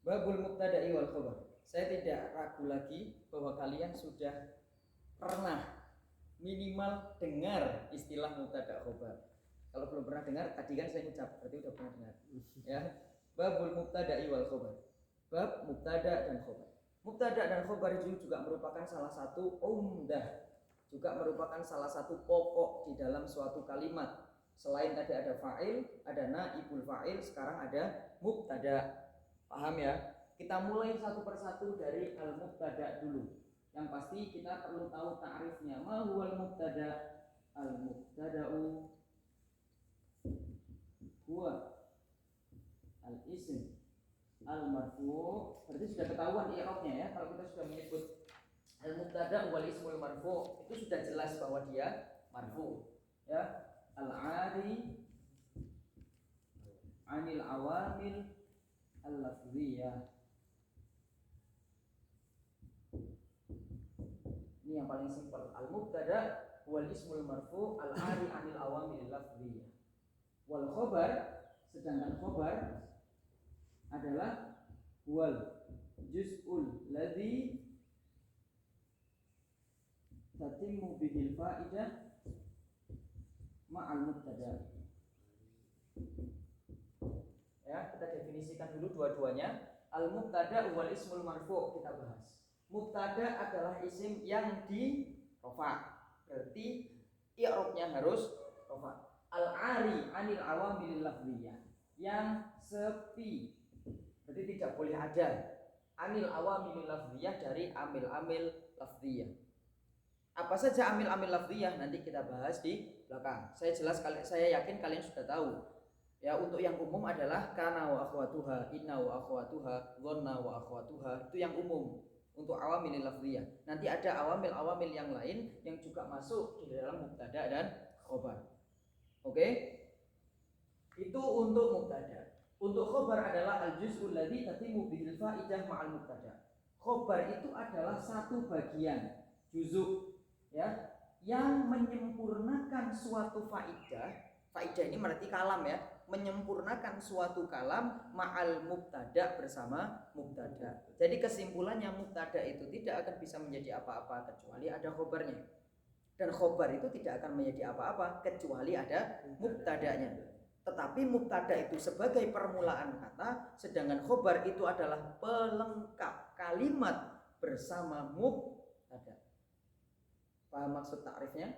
Babul mubtada'i wal khabar. Saya tidak ragu lagi bahwa kalian sudah pernah minimal dengar istilah mubtada' khabar. Kalau belum pernah dengar, tadi kan saya ucap, berarti udah pernah dengar. Ya. Babul mubtada'i wal khabar. Bab mubtada' dan khabar. Mubtada' dan khabar itu juga merupakan salah satu umdah, juga merupakan salah satu pokok di dalam suatu kalimat. Selain tadi ada fa'il, ada naibul fa'il, sekarang ada mubtada'. Paham ya? Kita mulai satu persatu dari al-mubtada' dulu. Yang pasti kita perlu tahu ta'rifnya. Ma huwal mubtada'? Al-mubtada'u huwa al-ism al-marfu'. Berarti sudah ketahuan i'rabnya ya. Kalau kita sudah menyebut al-mubtada' wal ismul marfu', itu sudah jelas bahwa dia marfu'. Ya. Al-'ari 'anil awamil al-lafziyah. Ini yang paling simpel. Al-mubtada' wal ismul marfu' al-'ari 'anil awamil lafziyah. Wal khabar, sedangkan khabar adalah wal juz'ul ladzi tatimmu bihil fa'idah ma'al mubtada'. Ya, kita definisikan dulu dua-duanya. Al-mubtada' wal ismul marfu' kita bahas. Mubtada' adalah isim yang di rafa'. Berarti i'rabnya harus rafa'. Al-'ari 'anil awamil lafziyah, yang sepi. Berarti tidak boleh ada anil awamil lafziyah, dari amil-amil lafziyah. Apa saja amil-amil lafziyah nanti kita bahas di belakang. Saya yakin kalian sudah tahu. Ya, untuk yang umum adalah kana wa akhwatuha, inna wa akhwatuha, dhanna wa akhwatuha. Itu yang umum untuk awamil lafziyah. Nanti ada awamil-awamil yang lain yang juga masuk di dalam mubtada' dan khabar. Oke? Itu untuk mubtada'. Untuk khabar adalah al-juz'ul ladzi tatimmu bihil fa'idah ma'al mubtada'. Khabar itu adalah satu bagian juzuk, ya, yang menyempurnakan suatu faidah. Faidah ini berarti kalam ya, menyempurnakan suatu kalam ma'al mubtada', bersama mubtada'. Jadi kesimpulannya mubtada' itu tidak akan bisa menjadi apa-apa kecuali ada khabarnya. Dan khobar itu tidak akan menjadi apa-apa kecuali ada mubtada'nya. Tetapi mubtada' itu sebagai permulaan kata, sedangkan khobar itu adalah pelengkap kalimat bersama mubtada'. Paham maksud ta'rifnya?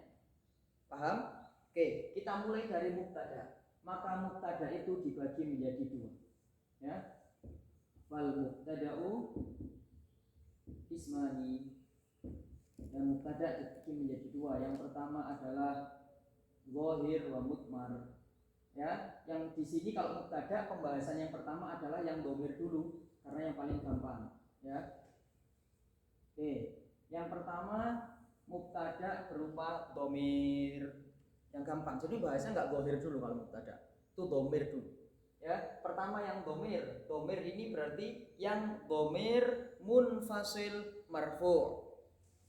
Paham? Oke, kita mulai dari mubtada'. Maka mubtada' itu dibagi menjadi dua. Ya. Fal mubtada'u ismani. Dan mubtada' dibagi menjadi dua. Yang pertama adalah zahir wa mudmar. Ya, yang di sini kalau mubtada' pembahasan yang pertama adalah yang dhamir dulu karena yang paling gampang, ya. Oke, yang pertama mubtada' berupa dhamir yang gampang. Jadi bahasanya enggak zahir dulu kalau mubtada'. Itu dhamir dulu. Ya, pertama yang dhamir. Dhamir ini berarti yang dhamir munfasil marfu'.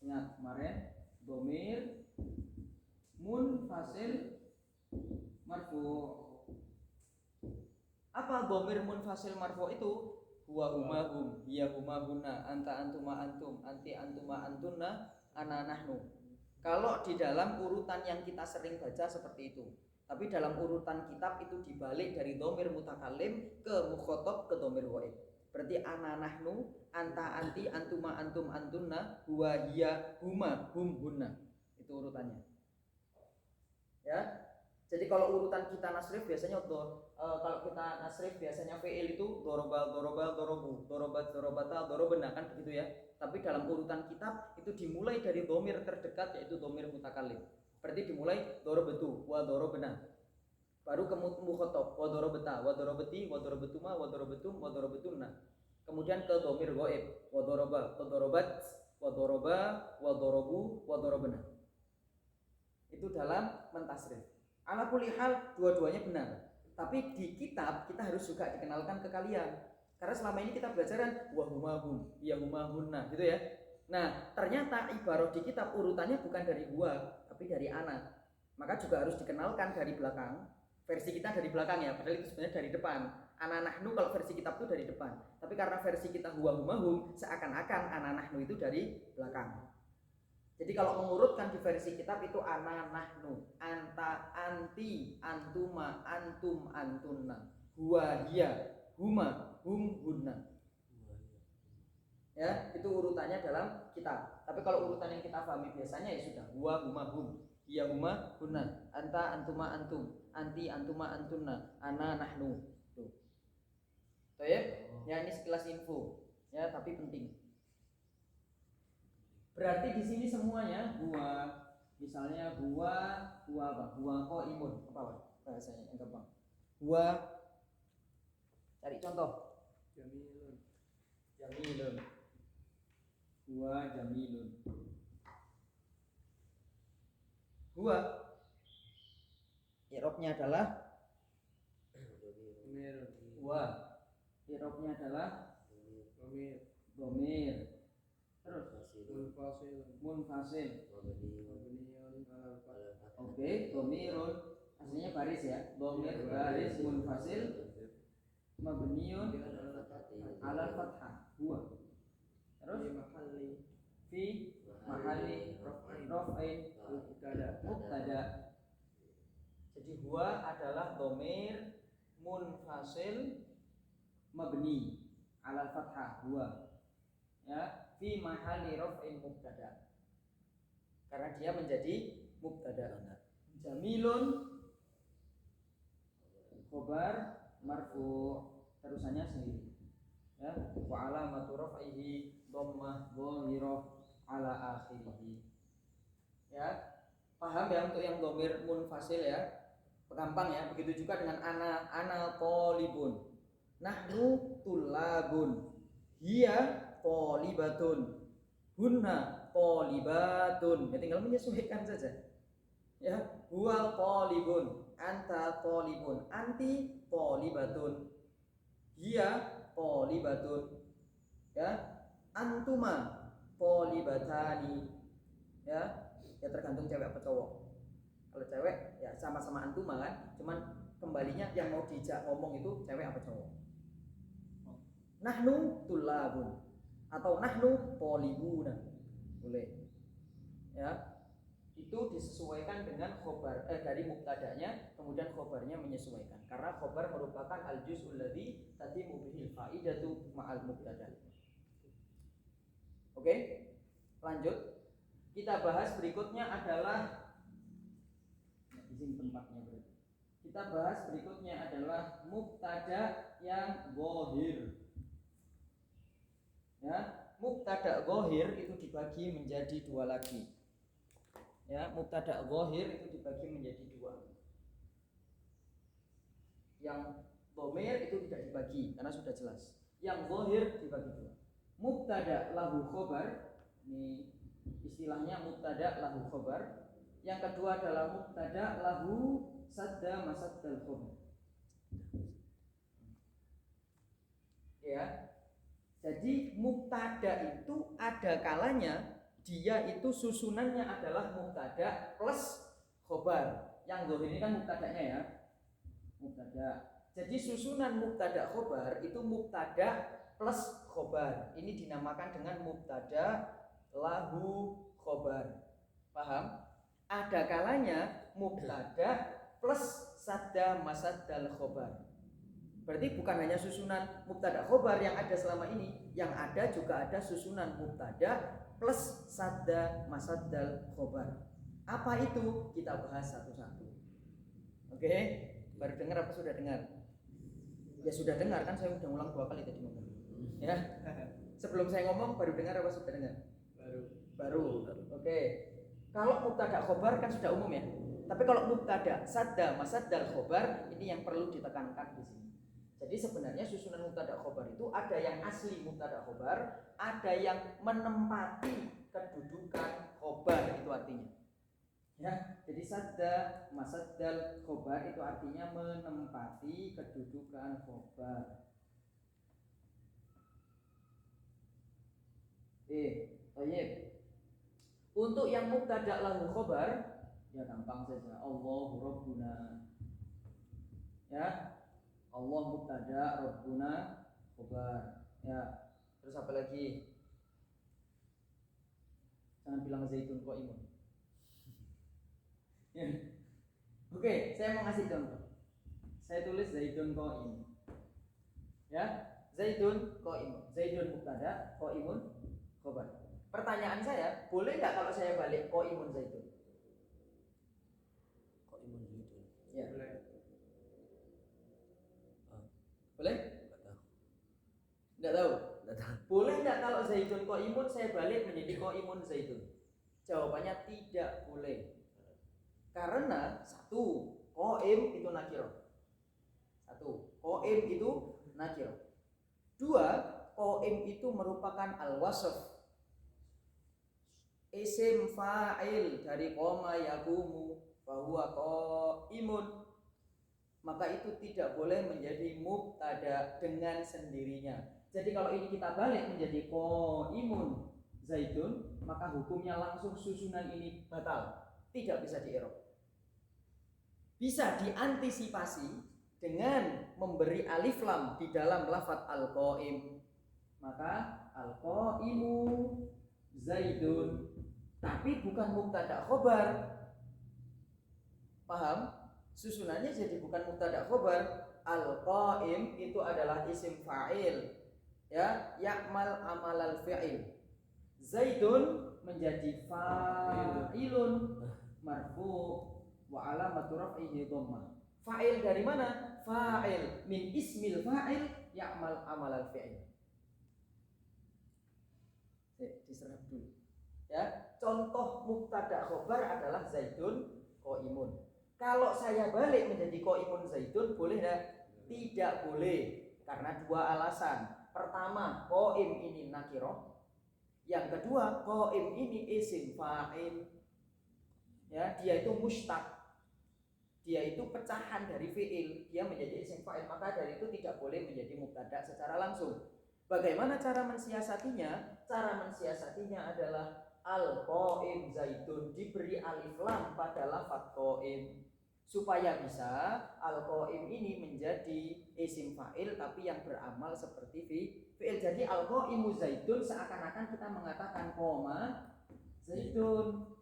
Ingat kemarin dhamir munfasil marfu'. Apa dhamir munfasil marfu' itu? Huwa huma hum, hiya huma hunna, anta antuma antum, anti antuma antunna, ana nahnu. Kalau di dalam urutan yang kita sering baca seperti itu. Tapi dalam urutan kitab itu dibalik dari dhamir mutakallim ke mukhatab ke dhamir ghaib. Berarti ana nahnu, anta anti, antuma antum antunna, huwa hiya huma hum hunna. Itu urutannya. Ya. Jadi kalau urutan kita nasrif biasanya kalau kita nasrif biasanya fi'il itu doroba doroba dorobu, dorobat dorobata dorobena, kan begitu ya. Tapi dalam urutan kitab itu dimulai dari dhamir terdekat, yaitu dhamir mutakallim. Berarti dimulai dorobatu wa dorobena. Baru ke mukhatab wa dorobata wa dorobati wa dorobetuma wa dorobetum wa dorobetunna. Kemudian ke dhamir ghaib wa doroba wa dorobat wa doroba wa dorobu wa dorobena. Itu dalam mentasrif. Ala kulli hal dua-duanya benar. Tapi di kitab kita harus juga dikenalkan ke kalian. Karena selama ini kita belajaran wa huma hum, ya huma hunna gitu ya. Nah, ternyata ibarat di kitab urutannya bukan dari huwa, tapi dari ana. Maka juga harus dikenalkan dari belakang. Versi kita dari belakang ya, padahal itu sebenarnya dari depan. Ana nahnu kalau versi kitab itu dari depan. Tapi karena versi kita huwa huma hum, seakan-akan ana nahnu itu dari belakang. Jadi kalau mengurutkan di versi kitab itu ana nahnu, anta, anti, antuma, antum, antunna, huwa hiya, huma, hum, hunna. Ya, itu urutannya dalam kitab. Tapi kalau urutan yang kita pahami biasanya ya sudah huwa huma hum, hiya huma hunna, anta, antuma, antum, anti, antuma, antunna, ana nahnu. Tuh. Tuh ya? Ya ini sekilas info. Ya, tapi penting. Berarti di sini semuanya huwa, misalnya huwa apa? Huwa qaimun, apa bahasanya yang gampang? Huwa, cari contoh. Jamilun. Huwa jamilun. Huwa i'rabnya adalah huwa. I'rabnya adalah dhamir. Terus munfasil. Oke, dhamirun aslinya baris ya. Dhamir baris munfasil mabniun ala fathah. Huwa. Terus fi mahalli raf'in mubtada. Jadi huwa adalah dhamir munfasil mabni ala fathah huwa. Ya, fi mahalli raf'in mubtada. Karena dia menjadi mubtada. Jamilun khobar marfu, terusannya sendiri. Ya, wa alamatu raf'ihi dhammah dhahirah ala akhirih. Ya, paham ya untuk yang dhamir munfasil ya? Gampang ya. Begitu juga dengan ana talibun, nahnu tulabun, hiya talibatun, hunna talibatun. Ya tinggal menyesuaikan saja. Ya, huwa talibun, anta talibun, anti talibatun, hiya talibatun, ya, antuma talibatani. Ya, ya tergantung cewek apa cowok. Kalau cewek ya sama-sama antuma kan, cuman kembalinya yang mau dijak ngomong itu cewek apa cowok. Nahnu tulabun atau nahnu talibuna boleh. Ya, itu disesuaikan dengan khobar dari mubtadanya, kemudian khobarnya menyesuaikan karena khobar merupakan al-juz'ul ladzi tatimu bihil faidatu ma'al mubtada. Oke, lanjut. Kita bahas berikutnya adalah izin tempatnya berarti. Kita bahas berikutnya adalah mubtada yang zahir. Ya, mubtada zahir itu dibagi menjadi dua lagi. Ya, mubtada zahir itu dibagi menjadi dua. Yang dhamir itu tidak dibagi karena sudah jelas. Yang zahir dibagi dua. Mubtada lahu khobar, ini istilahnya mubtada lahu khobar. Yang kedua adalah mubtada lahu sadda masaddal khobar. Ya. Jadi mubtada itu ada kalanya dia itu susunannya adalah mubtada plus khobar. Yang zahir ini kan mubtadanya ya. Mubtada. Jadi susunan mubtada khobar itu mubtada plus khobar. Ini dinamakan dengan mubtada lahu khobar. Paham? Ada kalanya mubtada plus sadda masaddal khobar. Berarti bukan hanya susunan mubtada khobar yang ada selama ini, yang ada juga ada susunan mubtada plus sadda masaddal khobar. Apa itu? Kita bahas satu-satu. Oke, baru dengar apa sudah dengar? Ya sudah dengar kan, saya udah ulang 2 kali tadi ngomong. Ya, sebelum saya ngomong baru dengar apa sudah dengar? Baru. Oke. Kalau mubtada khobar kan sudah umum ya. Tapi kalau mubtada sadda masaddal khobar ini yang perlu ditekankan di sini. Jadi sebenarnya susunan mubtada khobar itu ada yang asli mubtada khobar, ada yang menempati kedudukan khobar, itu artinya. Ya, jadi sadda masaddal khobar itu artinya menempati kedudukan khobar. Baik. Untuk yang mubtada lahu khobar, ya gampang saja. Allahu Rabbuna. Ya. Allah mubtada, Rabbuna khobar. Ya. Terus apa lagi? Jangan bilang Zaidun qaimun. Ya. Oke, saya mau ngasih contoh. Saya tulis Zaidun qaim. Ya, Zaidun qaimun. Zaidun mubtada, qaimun khobar. Pertanyaan saya, boleh nggak kalau saya balik qaimun Zaidun? Qaimun Zaidun. Ya. Boleh. Boleh? Enggak tahu. Nggak tahu. Enggak tahu. Boleh nggak kalau Zaidun qaimun saya balik menjadi qaimun Zaidun? Jawabannya tidak boleh. Karena satu, qaim itu nakirah. Satu, qaim itu nakirah. Dua, qaim itu merupakan al-wasf. Isim fa'il dari qoma yaqumu fahuwa qaimun. Maka itu tidak boleh menjadi mubtada dengan sendirinya. Jadi kalau ini kita balik menjadi qaimun Zaidun, maka hukumnya langsung susunan ini batal, tidak bisa di-i'rab. Bisa diantisipasi dengan memberi alif lam di dalam lafadz al-qaim. Maka al-qaimu Zaidun, tapi bukan mubtada khobar. Paham? Susunannya jadi bukan mubtada khobar. Al-qaim itu adalah isim fa'il, ya, ya'mal amalal fi'il. Zaidun menjadi fa'ilun marfu' wa alamatu raf'ihi dhammah. Fa'il dari mana? Fa'il min ismil fa'il ya'mal amalal fi'il. Diserap dulu. Ya, contoh mubtada khobar adalah Zaidun qaimun. Kalau saya balik menjadi qaimun Zaidun boleh enggak? Tidak boleh, karena dua alasan. Pertama, qaim ini nakirah. Yang kedua, qaim ini isim fa'il. Ya, dia itu mustaq. Dia itu pecahan dari fi'il, dia menjadi isim fa'il, maka dari itu tidak boleh menjadi mubtada secara langsung. Bagaimana cara mensiasatinya? Cara mensiasatinya adalah al-qaim Zaidun diberi alif lam pada lafadz qaim supaya bisa al-qaim ini menjadi isim fa'il tapi yang beramal seperti fi'il. Jadi al-qaimu Zaidun seakan-akan kita mengatakan koma Zaidun.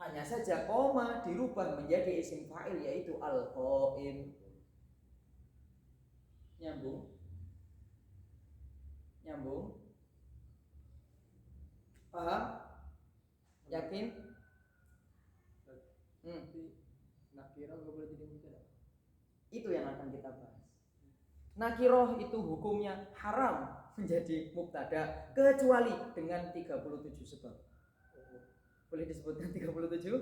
Hanya saja koma dirubah menjadi isim fa'il yaitu al-qaim. Nyambung? Nyambung? Paham? Yakin? Nakirah enggak boleh jadi mubtada. Itu yang akan kita bahas. Nakiroh itu hukumnya haram menjadi mubtada kecuali dengan 37 sebab. Boleh disebutkan 37?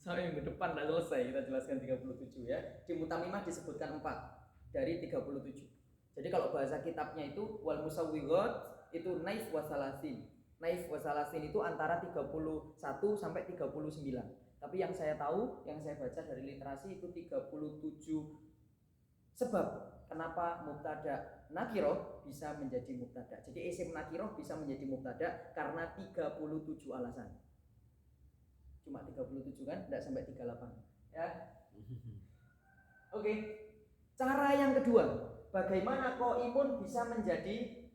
Sampai minggu depan tidak selesai kita jelaskan 37 ya. Di Mutamimah disebutkan 4 dari 37. Jadi kalau bahasa kitabnya itu wal musawwirat itu naif wasalasin. Naif wasalasin itu antara 31 sampai 39. Tapi yang saya tahu, yang saya baca dari literasi itu 37 sebab kenapa mubtada nakiroh bisa menjadi mubtada. Jadi isim nakiroh bisa menjadi mubtada karena 37 alasan. Cuma 37 kan, tidak sampai 38 ya. Oke. Cara yang kedua, bagaimana qaimun bisa menjadi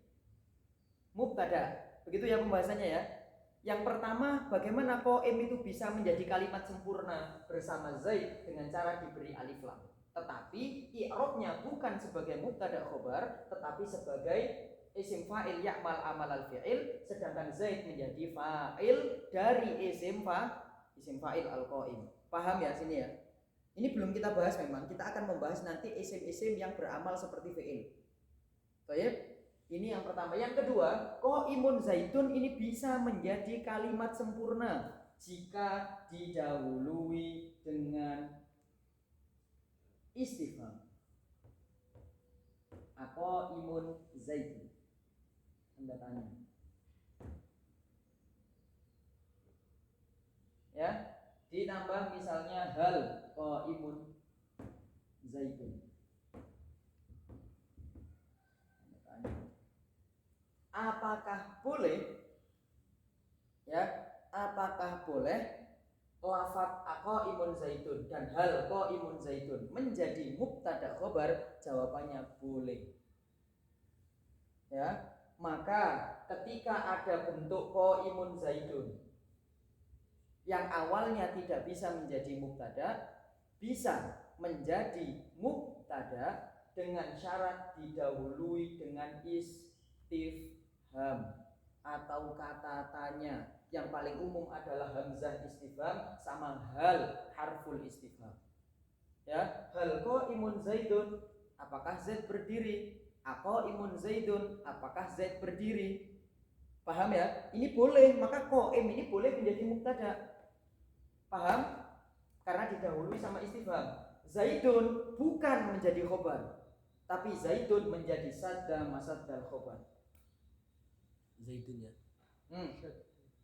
mubtada. Begitu ya pembahasannya ya. Yang pertama, bagaimana qaim itu bisa menjadi kalimat sempurna bersama Zaid dengan cara diberi alif lam. Tetapi i'rabnya bukan sebagai mubtada khobar, tetapi sebagai isim fa'il ya'mal amal al-fi'il, sedangkan Zaid menjadi fa'il dari isim fa'il al-qaim. Paham ya sini ya? Ini belum kita bahas memang, kita akan membahas nanti isim-isim yang beramal seperti fi'il. Baik? Ini yang pertama. Yang kedua, qaimun Zaidun ini bisa menjadi kalimat sempurna jika didahului dengan istifham. Qaimun Zaidun. Tanda tanya. Ya, ditambah misalnya hal qaimun Zaidun. Apakah boleh lafadz qaimun Zaidun dan hal qaimun Zaidun menjadi mubtada khobar? Jawabannya boleh. Ya, maka ketika ada bentuk qaimun zaidun yang awalnya tidak bisa menjadi mubtada, bisa menjadi mubtada dengan syarat didahului dengan istifham atau kata tanya. Yang paling umum adalah hamzah istifham sama hal harful istifham. Ya, hal qaimun zaidun, apakah Zaid berdiri? Aqaimun zaidun, apakah Zaid berdiri? Paham ya? Ini boleh, maka qaim ini boleh menjadi mubtada. Paham? Karena didahului sama istifham. Zaidun bukan menjadi khobar, tapi zaidun menjadi sadda masaddal khobar. Zaidun ya.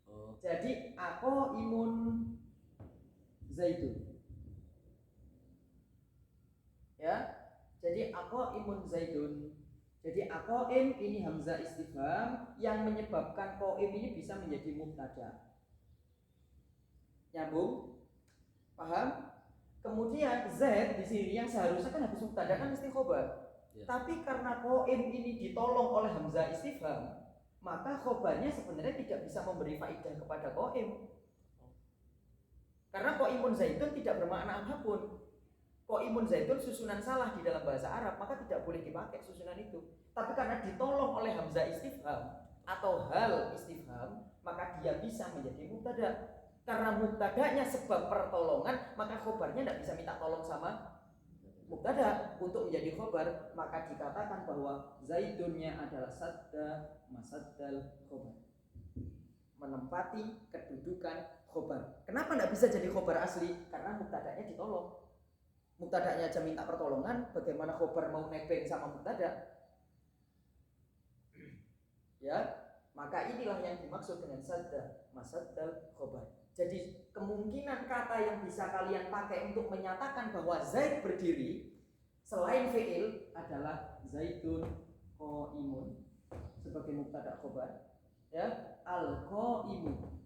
Oh. Jadi aqaimun zaidun. Ya, jadi aqaimun zaidun. Jadi aqaim ini hamzah istifham yang menyebabkan qaim ini bisa menjadi mubtada. Nyambung? Paham? Kemudian Z di sini yang seharusnya kan habis mubtada kan mesti khobar. Ya. Tapi karena qaim ini ditolong oleh hamzah istifham, maka khobarnya sebenarnya tidak bisa memberi faedah kepada qaim. Karena qaimun zaidun tidak bermakna apapun. Qaimun zaidun susunan salah di dalam bahasa Arab, maka tidak boleh dipakai susunan itu. Tapi karena ditolong oleh hamzah istifham atau hal istifham, maka dia bisa menjadi mubtada. Karena mubtadanya sebab pertolongan, maka khobarnya tidak bisa minta tolong sama mubtada untuk menjadi khobar. Maka dikatakan bahwa zaidunnya adalah sadda masaddal khobar, menempati kedudukan khobar. Kenapa tidak bisa jadi khobar asli? Karena mubtadanya ditolong. Mubtadanya aja minta pertolongan, bagaimana khobar mau nebeng sama mubtada? Ya, maka inilah yang dimaksud dengan sadda masaddal khobar. Jadi kemungkinan kata yang bisa kalian pakai untuk menyatakan bahwa Zaid berdiri selain fi'il adalah Zaidun qaimun sebagai mubtada khobar, ya, al-qaimu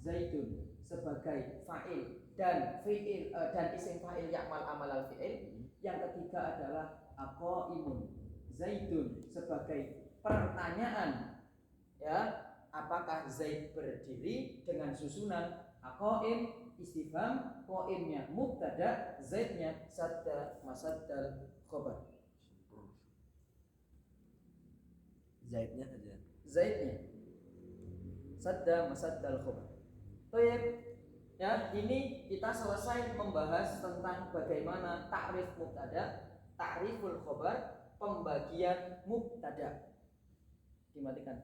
Zaidun sebagai fa'il dan fi'il dan isim fa'il ya'mal amal al-fi'il. Yang ketiga adalah aqaimun Zaidun sebagai pertanyaan, ya, apakah Zaid berdiri dengan susunan aqaim istifham, qaimnya mubtada, Zaidnya sadda masaddal khobar. Zaidnya saja. Zaidnya sadda masaddal khobar. Baik, ya, ini kita selesai membahas tentang bagaimana ta'rif mubtada, ta'riful khobar, pembagian mubtada. Dimatikan.